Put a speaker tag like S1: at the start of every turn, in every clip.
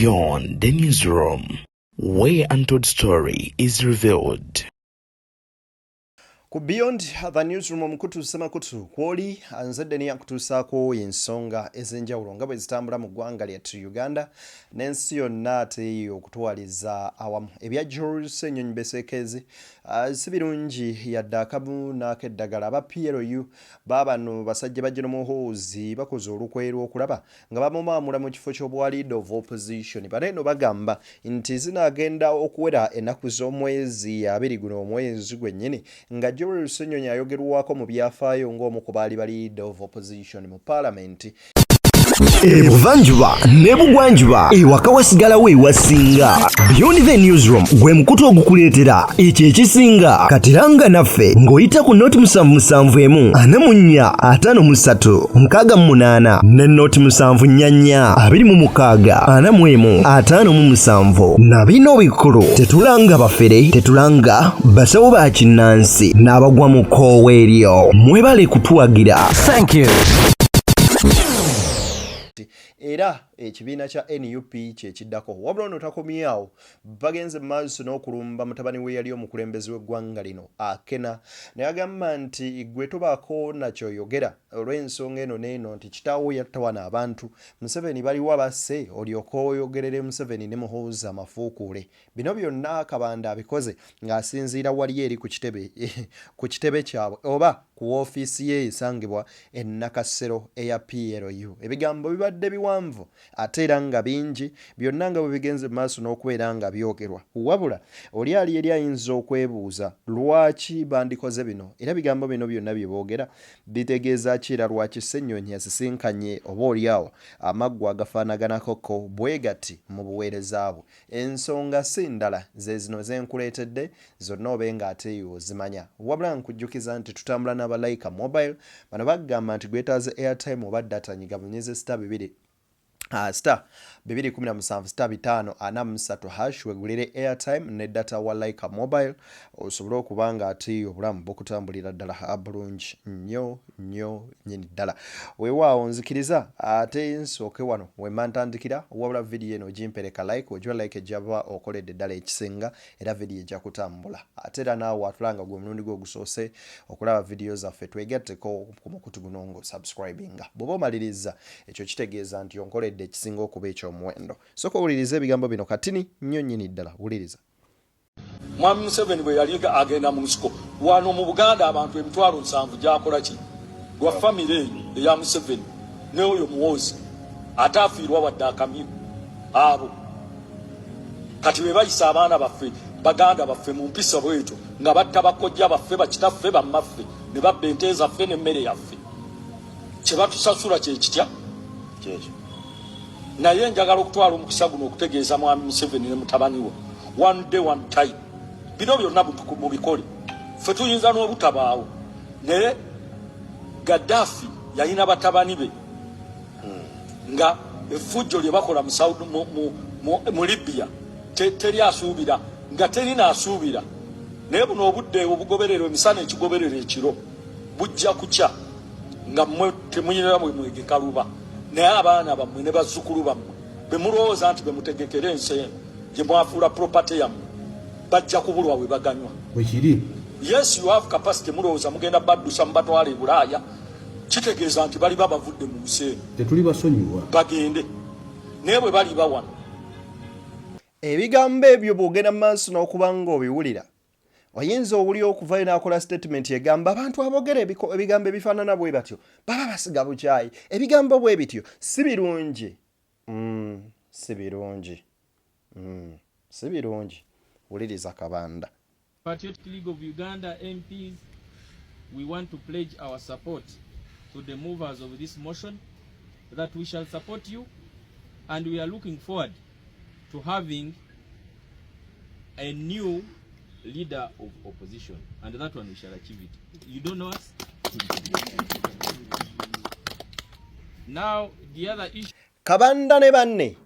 S1: Beyond the newsroom, where untold story is revealed.
S2: Ku Beyond the newsroom omukutuusa makutu kwoli anzadde niya kutuusaako ensonga ez'enjawulo nga bwe zitambula mu ggwanga lyattu Uganda n'ensi yonna ate okutwaliza awamu ebya Gen Ssenyonyi beseekezi si birungi yadde akabu n'akeddagala aba PLU baabano basajja ba Gen Muhoozi bakoze olukwe lw'okulaba nga bamumaamula mu kifo ky'obwa leader of opposition bano eno bagamba nti zinaagenda okuwera ennaku z'omwezi abiri guno omwezi gwennyini nga Gen Ssenyonyi ayogerwako mu byafaayo ng'omu ku baali ba leader of opposition mu parliament.
S3: Ebuvanjuba ne bugwanjuba ewaka wasigalawo ewasinga. Beyond the newsroom gwe mukutu ogukuleetera ekyo ekisinga katiranga naffe ng'oyita ku noti 771 44 53 ne noti 744 26 45 na bino bikulu tetulanga bafere tetulanga basawo ba kinnansi n'abagwa mu koowa eryo mwebale kutuwagira. Thank you.
S2: Era ekibiina kya NUP kyekiddako wabula ono takomyeawo bagenze maaso n'okulumba mutabani we yali omukulembeze w'eggwanga lino akena naye agamba nti gwe tobaako nakyoyogera olw'ensonga eno n'eno nti kitaawo yattawana abantu Museveni baliwo abasse olyoka oyogerere Museveni ne Muhoozi amafuukuule bino byonna Kabanda abikoze ng'asinziira wali eri ku kitebe kyabwe oba ku woofiisi ye esangibwa e Nakasero eya PLU. Ebigambo bibadde biwanvu ate era nga bingi byonna nga bwe bigenze mu maaso n'okubeera nga byogerwa wabula oli ali eri ayinza okwebuuza lwaki bandikoze bino era bigambo bino byonna bye boogera bitegeeza ki era lwaki Ssenyonyi asisinkanye oba oliawo amaggwa agafaanaganako bwe gati mu buweereza bwe. Ensonga si ndala ze zino zenkuleetedde zonna obe nga ate yo zimanya wabula nkujjukiza nti tutambula n'abalayika mobile bano bagamba nti gwetaaze airtime oba data nyiga bunyeze star 217*5 wegulire airtime ne data wa Laika mobile osobole okubanga ati obulamu bukutambulira ddala bulungi nnyo nyini ddala. Weewaawo nzikiriza ate nsooke wano we mantandikira wabula video eno gimpereka like ojwa like ejaba okoledde ddala ekisinga era video ejja kutambula ate era naawe watulanga gwe mulundi gwo gusoose okulaba video zaffe twegatteko ku mukutu guno ngo subscribinga bw'oba omaliriza ekyo kitegeeza nti onkoledde ekisinga okuba eky'omuwendo. Soka owuliriza ebigambo bino katini nnyo nnyini ddala wuliriza.
S4: Mwami Museveni bwe yali agenda mu nsiko wano mu Buganda abantu 7,000 gyakola ki lwa famire eya Museveni n'oyo Muhoozi ataafiirwa wadde akamyu abo kati bwe bayisa abaana baffe baganda baffe mu mpisa bwetyo nga batta bakojja baffe bakitaffe bammaffe ne babba ente zaffe n'emmere yaffe kye batusasula kye kitya kyekyo. Naye njagala okutwala omukisa guno okutegeeza mwami Museveni ne mutabani we one day one time bino byonna mu bikole ffe tuyinza n'obutabaawo naye Gaddafi yalina batabani be nga effujjo lye bakola mu Libya teri asuubira nga terina asuubira naye buno obudde obugoberero emisana ekigoberero ekiro bujja kukya nga mmwe temuyinira mwe mwegekaluba naye abaana bammwe ne bazzukulu bammwe be mulowooza nti be mutegekera ensi eno gye mwafuula property yammwe bajja kubulwa we baganywa
S5: wekiri.
S4: Yes, you have capacity mulowooza mugenda baddusa mubatwala e Bulaaya kitegeeza nti bali babavudde mu nsi eno
S5: tetuli basonyiwa
S4: bagende naye bwe bali bawano.
S2: Ebigambo ebyo bw'ogenda mu maaso n'okuba nga obiwulira oyinza owuli okuvayo n'akola statement egamba abantu aboogera ebigambo ebifaanana bwe batyo baba basiga bukyayi ebigambo bwe bityo si birungi si birungi wuliriza Kabanda.
S6: Patriotic League of Uganda MPs, we want to pledge our support to the movers of this motion that we shall support you and we are looking forward to having a new leader of opposition and that one we shall achieve it. You don't know us? Now the other issue.
S2: Kabanda ne banne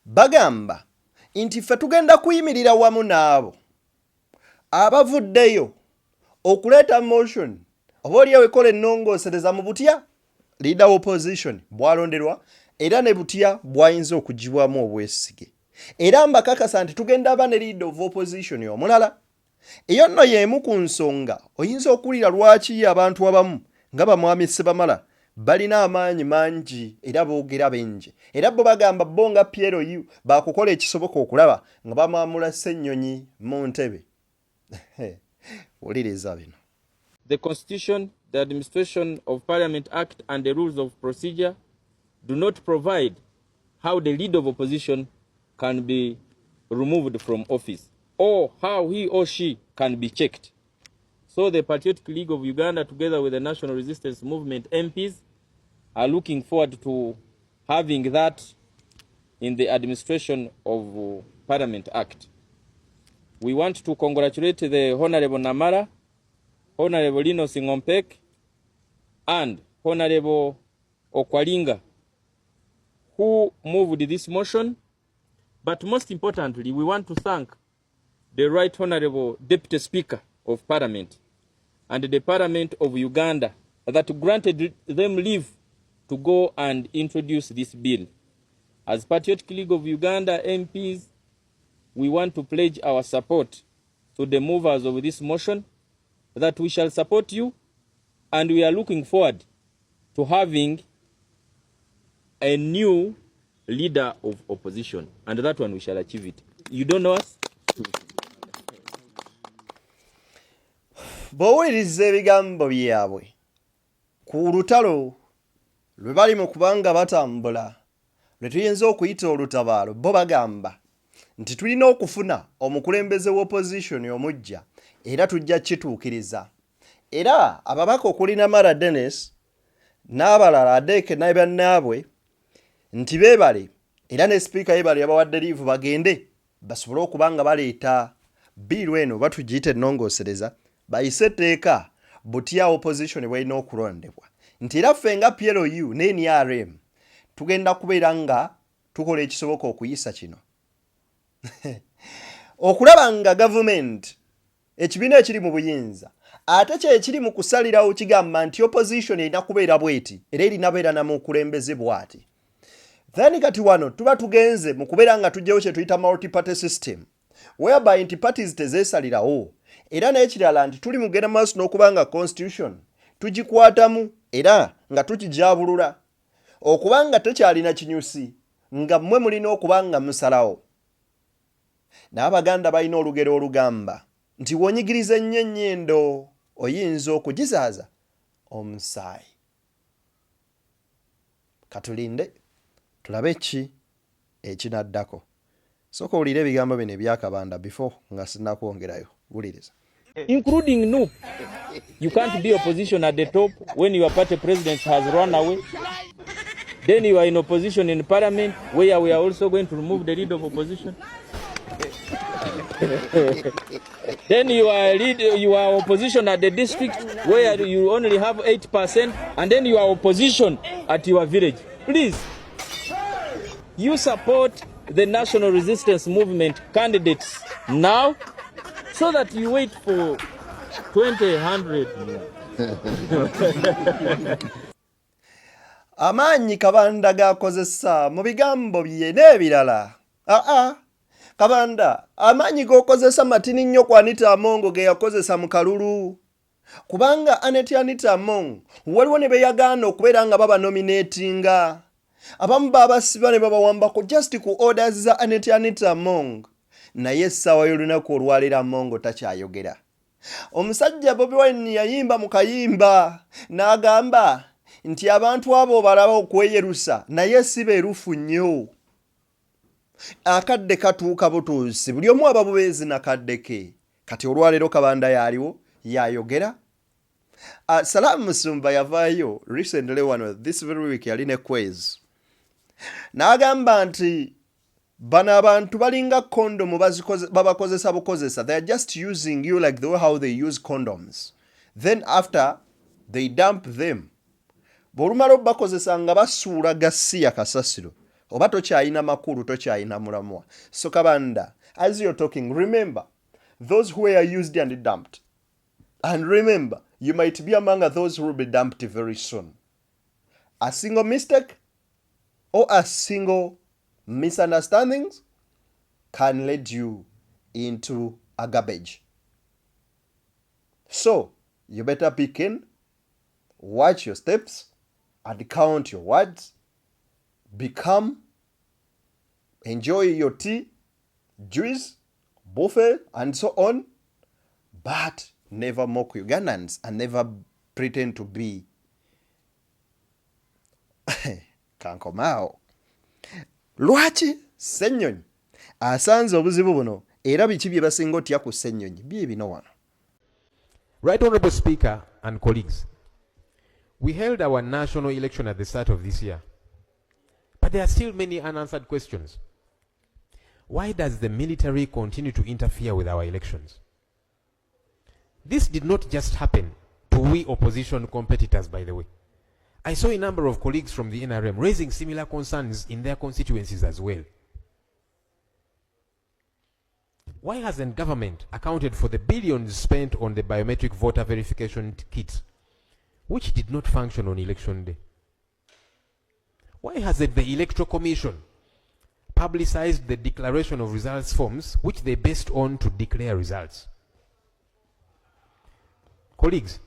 S2: bagamba nti ffe tugenda kuyimirira wamu n'abo abavuddeyo okuleeta motion oba oliawo ekola ennongoosereza mu butya leader opposition bwalonderwa era ne butya bwayinza okugibwamu obwesige. Era mbakakasa nti tugenda aba ne leader of opposition omulala. Eyo nno y'emu ku nsonga oyinza okuwulira lwaki abantu abamu nga bamwami Ssebamala balina amaanyi mangi era boogera benje. Era bo bagamba bo nga PLO bakukola ekisoboka okulaba nga bamwamula Ssenyonyi mu ntebe. Wuliriza bino.
S6: The Constitution, the Administration of Parliament Act and the rules of procedure do not provide how the leader of opposition can be removed from office or how he or she can be checked. So the Patriotic League of Uganda, together with the National Resistance Movement MPs, are looking forward to having that in the Administration of Parliament Act. We want to congratulate the Honorable Namara, Honorable Lino Singompek, and Honorable Okwalinga, who moved this motion. But most importantly, we want to thank the Right Honorable Deputy Speaker of Parliament and the Parliament of Uganda that granted them leave to go and introduce this bill. As Patriotic League of Uganda MPs, we want to pledge our support to the movers of this motion, that we shall support you, and we are looking forward to having a new leader of opposition, and that one we shall achieve it. You don't know us?
S2: Bowuliriza ebigambo byabwe ku lutalo lwe bali mu kubanga batambula lwe tuyinza okuyita olutabaalo. Bo bagamba nti tulina okufuna omukulembeze w'opposition omujja era tujja kituukiriza. Era ababaka okulina Mara Dennis n'abalala Adeke n'abannaabwe nti beebale era ne speaker yeebale yabawadde liivu bagende basobole okuba nga baleeta biiru eno batugiyita ennongoosereza bayise etteeka butya opposition bw'erina okulondebwa. Nti era ffe nga PLO ne NRM tugenda kubeera nga tukola ekisoboka okuyisa kino okulaba nga government ekibiina ekiri mu buyinza ate kye ekiri mu kusalirawo kigamba nti opposition erina kubeera bweti era erina beera na mukulembeze bw'ati. Then kati wano tuba tugenze mu kubeera nga tujjewo kye tuyita multi-party system whereby nti parties tezeesalirawo era n'ekirala nti tuli mugenda maaso n'okuba nga constitution tugikwatamu era nga tukijabulula okuba nga tekyalina kinyusi nga mmwe mulina okuba nga musalawo. N'Abaganda balina olugero olugamba nti wonyigiriza ennyo ennyendo oyinza okugizaaza omusaayi. Katulinde tulabe ki ekinaddako. Sooka owulire ebigambo bino ebyakabanda before nga sinnakwongerayo. Wuliriza.
S6: Including NUP. You can't be opposition at the top when your party president has run away. Then you are in opposition in parliament where we are also going to remove the leader of opposition. Then you are opposition at the district where you only have 8%, and then you are opposition at your village. Please, you support the national resistance movement candidates now, so that you wait for 2000.
S2: Amaanyi Kabanda gakozesa mu bigambo bye n'ebirala. Kabanda amaanyi g'okozesa matini nnyo ku Anita Among ge yakozesa mu kalulu. Kubanga Anita Among waliwo ne beyagaana okubeera nga baba nominatinga. Abamu babasiba ne babawambako just ku orders za Anita Among. Naye essaawa y'olunaku olwaleero Among takyayogera. Omusajja Bobi Wine yayimba mu kayimba n'agamba nti abantu abo balaba okweyerusa naye si beerufu nnyo. Akadde katuuka butuusi buli omu aba bubeezi nakaddeke. Kati olwaleero Kabanda yaaliwo yayogera. Salamu Musumba yavaayo recently wano this very week yali ne quiz. N'agamba nti bano abantu balinga condom babakozesa bukozesa. They are just using you like the way how they use condoms. Then after they dump them. Bw'olumala obakozesa nga basuula gasiya kasasiro. Oba tokyayina makulu tokyayina mulamwa. So Kabanda, as you're talking, remember those who were used and dumped. And remember, you might be among those who will be dumped very soon. A single mistake or a single misunderstanding can lead you into a garbage. So, you better be keen, watch your steps, and count your words. Be calm, enjoy your tea, juice, buffet, and so on, but never mock Ugandans and never pretend to be kankomao. Lwaki Ssenyonyi asanze obuzibu buno era biki bye basinga otya ku Ssenyonyi bye bino wano.
S5: Right Honorable Speaker and colleagues, we held our national election at the start of this year, but there are still many unanswered questions. Why does the military continue to interfere with our elections? This did not just happen to we opposition competitors, by the way. I saw a number of colleagues from the NRM raising similar concerns in their constituencies as well. Why hasn't government accounted for the billions spent on the biometric voter verification kit, which did not function on election day? Why hasn't the Electoral Commission publicized the declaration of results forms which they based on to declare results? Colleagues,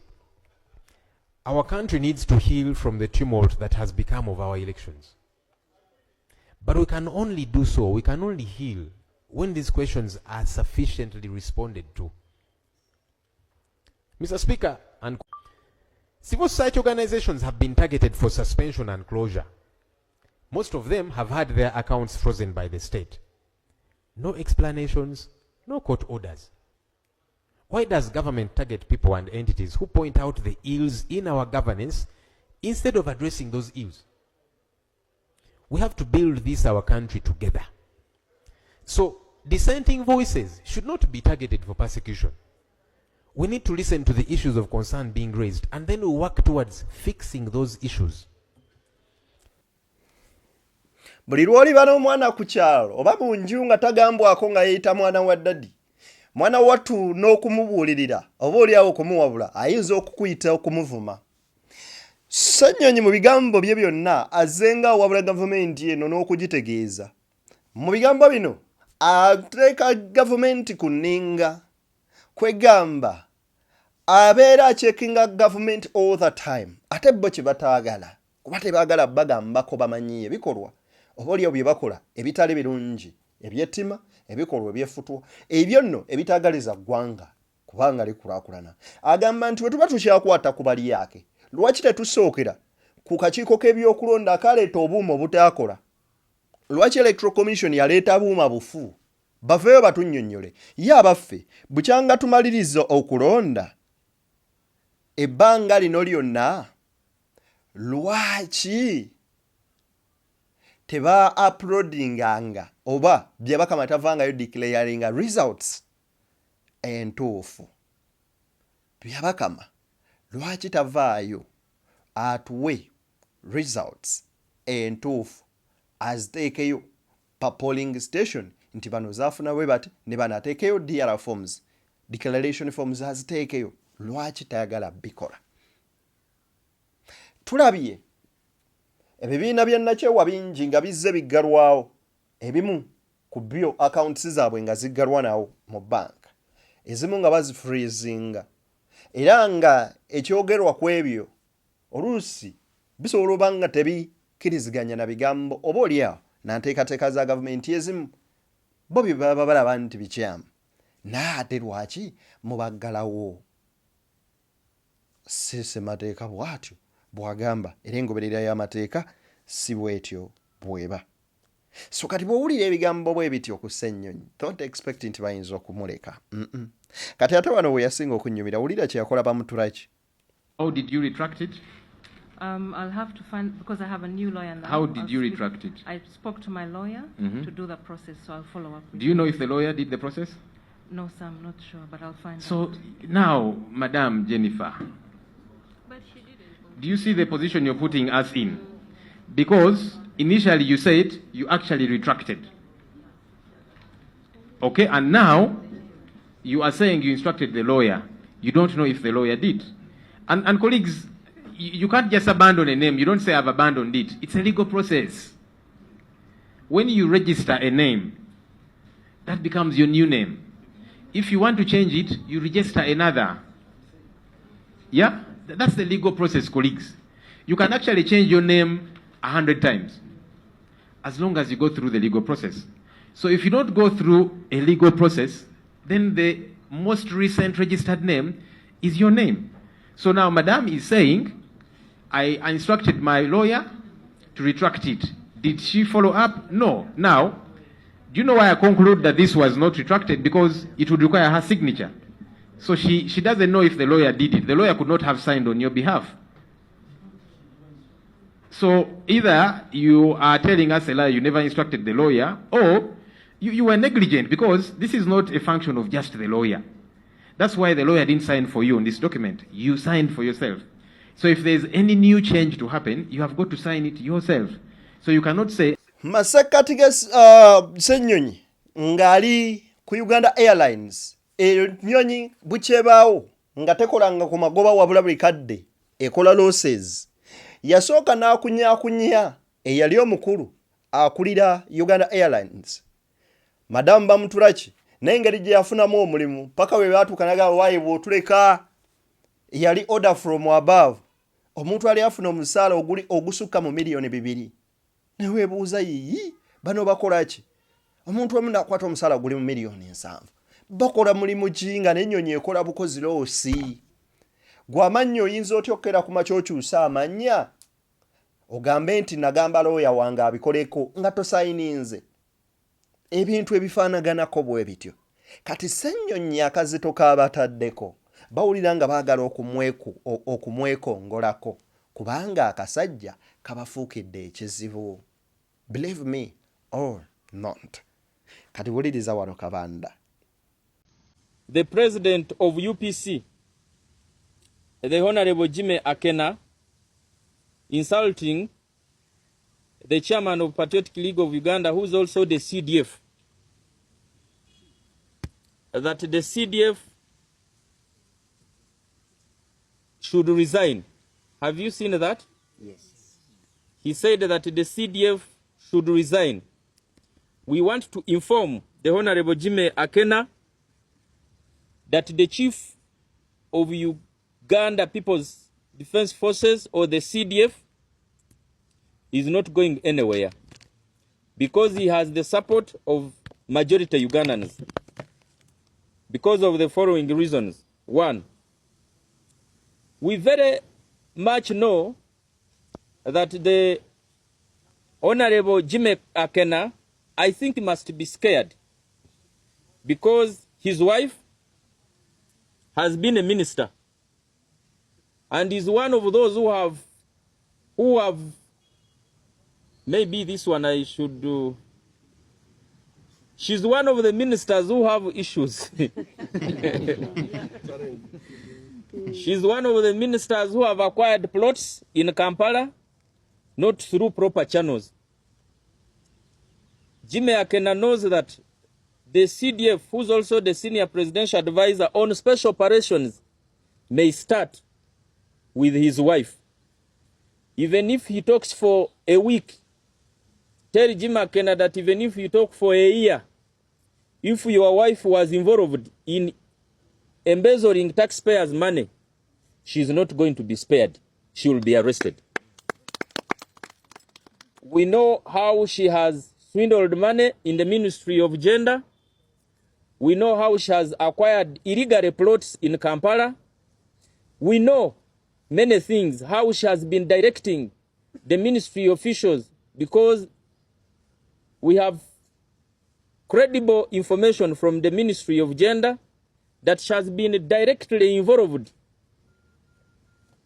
S5: our country needs to heal from the tumult that has become of our elections. But we can only do so, we can only heal when these questions are sufficiently responded to. Mr. Speaker, and civil society organizations have been targeted for suspension and closure. Most of them have had their accounts frozen by the state. No explanations, no court orders. Why does government target people and entities who point out the ills in our governance instead of addressing those ills? We have to build this our country together. So, dissenting voices should not be targeted for persecution. We need to listen to the issues of concern being raised, and then we work towards fixing those issues.
S2: Buli lw'oliba n'omwana ku kyalo oba mu nju nga tagambwako nga yeeyita mwana wa ddadi, mwana wattu n'okumubuulirira oba oliawo okumuwabula ayinza okukuyita okumuvuma. Ssenyonyi mu bigambo bye byonna azenga awabula gavumenti eno n'okugitegeeza. Mu bigambo bino ateeka gavumenti ku nninga, kwegamba abeera acheckinga gavumenti all the time, ate bo kye bataagala kuba tebaagala bagambako bamanyi ebikolwa oba olio bye bakola ebitali birungi, ebyettima, ebikolwa ebyefutwa, ebyo nno ebitaagaliza ggwanga kubanga likulaakulana. Agamba nti bwe tuba tukyakwata ku bali yake, lwaki tetusookera ku kakiiko k'ebyokulonda akaleeta obuuma obutaakola? Lwaki Electoral Commission yaleeta buuma bufu? Baveeyo batunnyonnyole. Ye abaffe bukyanga tumaliriza okulonda ebbanga lino lyonna, lwaki teba uploadinganga oba bye bakama tavangayo declaringa results entuufu? Bye bakama lwaki tavaayo atuwe results entuufu aziteekeyo pa polling station nti bano zaafuna bwe bati ne bano ateekeyo DR forms, declaration forms aziteekeyo? Lwaki tayagala bikola? Tulabye ebibiina byannakyewa bingi nga bizze biggalwawo, ebimu ku byo accounts zaabwe nga ziggalwa nawo mu banka, ezimu nga bazifreezinga, era nga ekyogerwa ku ebyo oluusi bisobola oba nga tebikkiriziganya na bigambo oba oliawo nanteekateeka za gavumenti ezimu bo bye baba balaba nti bikyamu. Naate lwaki mubaggalawo? Sisemateeka bwatyo bwagamba era engoberera y'amateeka si bwetyo bweba. So kati bw'owulira ebigambo bwe bityo ku Ssenyonyi, don't expect nti bayinza okumuleka. Kati ate wano we yasinga okunnyumira, wulira kye yakola bamutulaki.
S5: How did you retract it?
S7: I'll have to find, because I have a new lawyer now.
S5: How did you retract it?
S7: I spoke to my lawyer to do the process, so I'll follow up with
S5: Do you know if the lawyer did the process?
S7: No, sir, I'm not sure, but I'll find out.
S5: So now, Madam Jennifer,
S7: But she did it.
S5: do you see the position you're putting us in? Because initially you said you actually retracted. Okay, and now you are saying you instructed the lawyer. You don't know if the lawyer did. And colleagues, you can't just abandon a name. You don't say I've abandoned it. It's a legal process. when you register a name, that becomes your new name. If you want to change it, you register another. Yeah? That's the legal process, colleagues. You can actually change your name 100 times, as long as you go through the legal process. So if you don't go through a legal process, then the most recent registered name is your name. So now Madam is saying, I instructed my lawyer to retract it. Did she follow up? No. Now, do you know why I conclude that this was not retracted? Because it would require her signature. So she doesn't know if the lawyer did it. The lawyer could not have signed on your behalf. So either you are telling us a lie, you never instructed the lawyer, or you were negligent, because this is not a function of just the lawyer. That's why the lawyer didn't sign for you on this document. You signed for yourself. So if there's any new change to happen, you have got to sign it yourself. So you cannot say...
S2: Masekati Ssenyonyi ngali ku Uganda Airlines ennyonyi bukyebaawo nga tekolanga ku magoba wabula buli kadde ekola losses. Yasooka n'akunyaakunya eyali omukulu akulira Uganda Airlines. Madam bamutulaki n'engeri gye yafunamu omulimu paka we baatuuka n'agamba waayi bw'otuleka, yali order from above. Omuntu ali afuna omusaala ogusukka mu miliyoni 2. Neweebuuza yiyi bano bakola ki? Omuntu omu n'akwata omusaala guli mu miliyoni 7. Bakola mulimu ki nga n'ennyonyi ekola bukozi loosi? Gwe amannya oyinza otya okukera ku makya okyusa amannya? Ogambe nti nagamba looya wange abikoleko nga tosayininze. Ebintu ebifaanaganako bwe bityo. Kati Ssenyonyi akazito k'abataddeko bawulira nga baagala okumwekongolako kubanga akasajja kabafuukidde ekizibu. Believe me or not. Kati wuliriza wano Kabanda.
S6: The president of UPC, the Honorable Jimmy Akena, insulting the chairman of Patriotic League of Uganda, who is also the CDF, that the CDF should resign. Have you seen that?
S8: Yes.
S6: He said that the CDF should resign. We want to inform the Honorable Jimmy Akena that the chief of Uganda People's Defense Forces, or the CDF, is not going anywhere because he has the support of majority Ugandans because of the following reasons. One, we very much know that the Honorable Jimmy Akena, I think, must be scared because his wife has been a minister and is one of those who have maybe this one I should do. She's one of the ministers who have issues. She's one of the ministers who have acquired plots in Kampala, not through proper channels. Jimmy Akena knows that the CDF, who's also the senior presidential advisor on special operations, may start with his wife. Even if he talks for a week, tell Jimmy Akena that even if you talk for a year, if your wife was involved in embezzling taxpayers' money, she's not going to be spared. She will be arrested. We know how she has swindled money in the Ministry of Gender. We know how she has acquired illegal plots in Kampala. We know many things, how she has been directing the ministry officials, because we have credible information from the Ministry of Gender that she has been directly involved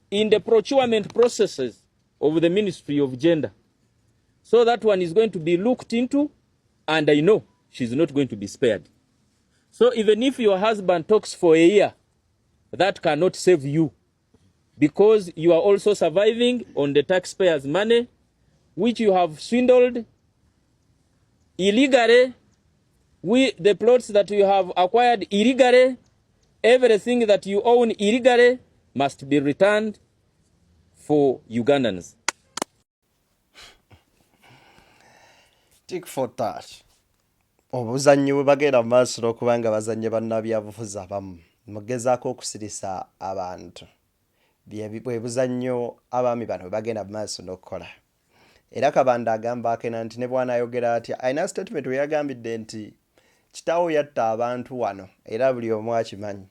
S6: in the procurement processes of the Ministry of Gender. So that one is going to be looked into, and I know she's not going to be spared. So even if your husband talks for a year, that cannot save you, because you are also surviving on the taxpayers' money, which you have swindled illegally. The plots that you have acquired illegally, everything that you own illegally must be returned for Ugandans.
S2: Tick for that. Obuzannyo bwe bagenda mu maaso n'okubanga bazannye bannabyabufuzi abamu mugezaako okusirisa abantu bwe buzannyo abaami bano bwe bagenda mu maaso n'okukola. Era Kabanda agamba Akena nti ne bw'anaayogera atya alina statement we yagambidde nti kitaawo yatta abantu wano era buli omu akimanyi.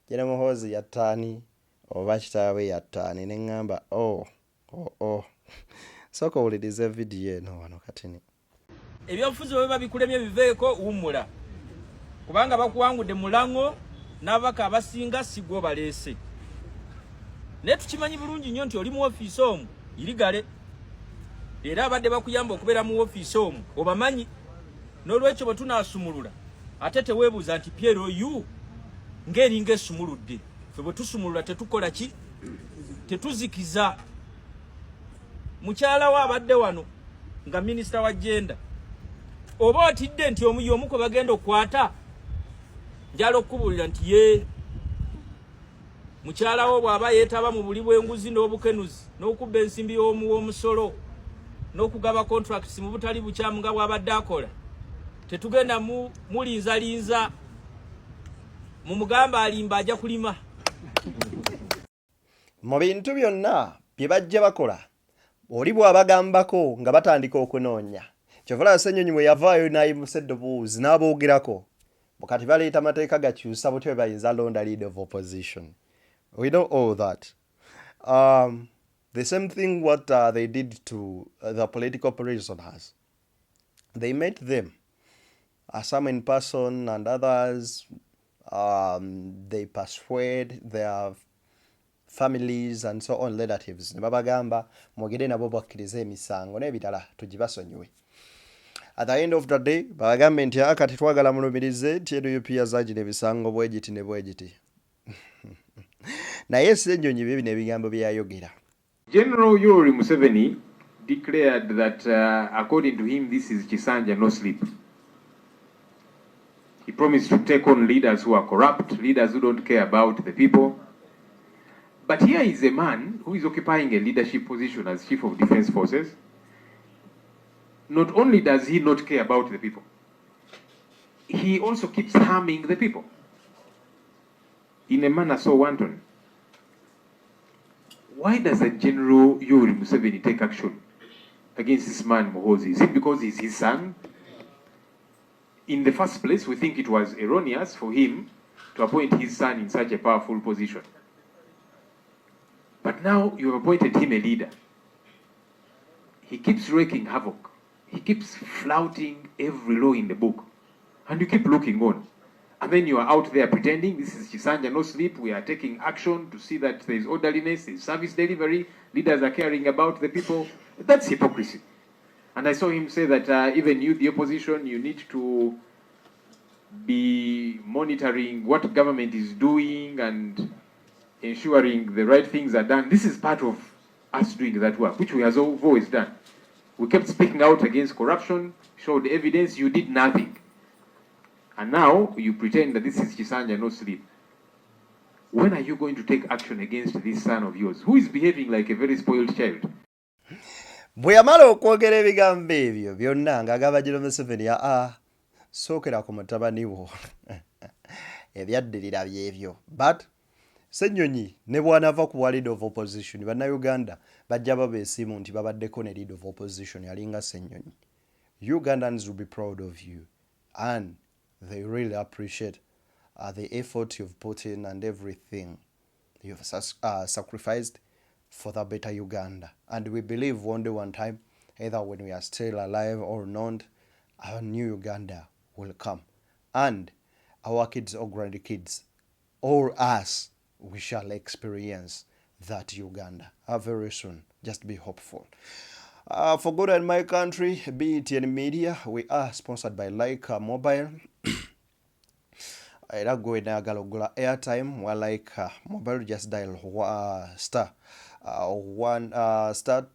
S2: Gen Muhoozi yattaani oba kitaawe yattaani ne ŋŋamba sooka owulirize vidiyo eno wano katini.
S6: Ebyobufuzi bwe babikulemye biveeko wumula kubanga bakuwangudde mulango n'ababaka abasinga sigwo baleese. Naye tukimanyi bulungi nnyo nti oli mu ofiisi omwo irigale era abadde bakuyamba okubeera mu ofiisi omwo obamanyi. N'olwekyo bwe tunaasumulula ate teweebuuza nti Piero yu ng'eringa esumuludde. Ffe bwe tusumulula tetukola ki? Tetuzikiza. Mukyala we abadde wano nga minisita wa genda oba otidde nti omu kwe bagenda okukwata njala okubuulira nti ye mukyala wo bw'aba yeetaba mu buli bw'enguzi n'obukenuzi n'okubba ensimbi w'omusolo n'okugaba contracts mu butali bukyamu nga bw'abadde akola tetugenda mulinzalinza mu mugamba alimba ajja kulima.
S2: Mu bintu byonna bye bajja bakola oli bw'abagambako nga batandika okunoonya kyovula Ssenyonyi bwe yavaayo n'ayimusa eddoboozi n'aboogerako bukati baleeta amateeka gakyusa butyo bayinza londa leader of opposition. We know all that. The same thing what they did to the political prisoners. They met them, some in person and others. They persuade their families and so on, relatives. Ne babagamba mwogere nabo bakkirize emisango n'ebirala tugibasonyiwe. At the end of the day, bagambe nti akati twagala mulumirize nti LOP yazaagira ebisango bwegiti ne bwegiti. Naye Ssenyonyi bye bino ebigambo byayogera.
S8: General Yoweri Museveni declared that according to him this is Chisanja no sleep. He promised to take on leaders who are corrupt, leaders who don't care about the people. But here is a man who is occupying a leadership position as Chief of Defense Forces. Not only does he not care about the people, he also keeps harming the people in a manner so wanton. Why does a General Yoweri Museveni take action against this man Muhoozi? Is it because he's his son? In the first place, we think it was erroneous for him to appoint his son in such a powerful position. But now you have appointed him a leader. He keeps wreaking havoc. He keeps flouting every law in the book. And you keep looking on. And then you are out there pretending this is Chisanja no sleep. We are taking action to see that there is orderliness, there is service delivery. Leaders are caring about the people. That's hypocrisy. And I saw him say that even you, the opposition, you need to be monitoring what government is doing and ensuring the right things are done. This is part of us doing that work, which we have always done. We kept speaking out against corruption, showed evidence, you did nothing. And now you pretend that this is Chisanja no sleep. When are you going to take action against this son of yours, who is behaving like a very spoiled child?
S2: Bwe yamala okwogera ebigambo ebyo byonna ng'agamba Gen Museveni sookera ku mutabani wo ebyaddirira byebyo. But Ssenyonyi ne bw'anaava ku leader of opposition bannayuganda bajja baba esimu nti babaddeko ne leader of opposition yalinga Ssenyonyi. Ugandans will be proud of you and they really appreciate the effort you've put in and everything you've sacrificed for the better Uganda. And we believe one day, one time, either when we are still alive or not, our new Uganda will come. And our kids or grandkids, or us, we shall experience that Uganda very soon. Just be hopeful. For Good and My Country, BTN Media, we are sponsored by Mobile. Era gwe nayagala ogula airtime wa mobile, just dial star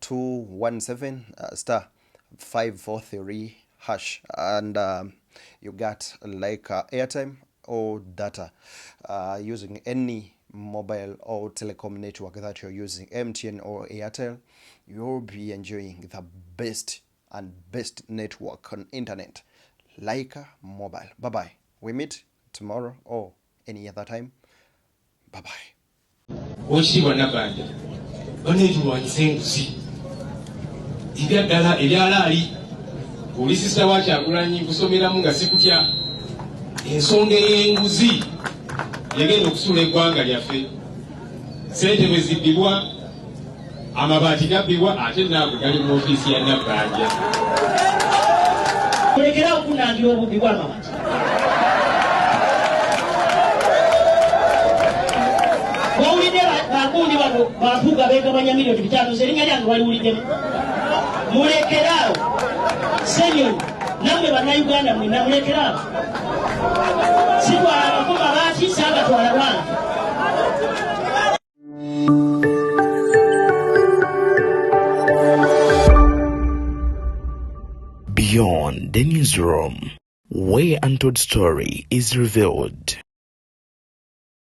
S2: 217 star 543 hash and you got airtime or data using any mobile or telecom network that you're using, MTN or Airtel. You'll be enjoying the best and best network on internet. Laika Mobile. Bye-bye. We meet tomorrow or any other time. Bye-bye.
S9: Oshibwa nabanja. Oneju wansengusi. Ibyadala ebyalaali. Olisisa wakyagulanyi kusomera mu nga sikutya. Ensonga y'enguzi yagenda okusula eggwanga lyaffe. Ssente bwe zibbibwa, amabaati gabbibwa ate naago gali mu ofiisi ya Nabbanja.
S10: Mulekera okunangira obubbi bw'amabaati. Bw'owulidde bagundi bano bampuga beegabanya miliyoni 5 erinnya lyange waliwuliddemu. Mulekeraawo Ssenyonyi nammwe bannayuganda mwenna mulekeraawo. Sitwala abako mabaati saagatwala wange.
S1: Beyond the newsroom, where untold story is revealed.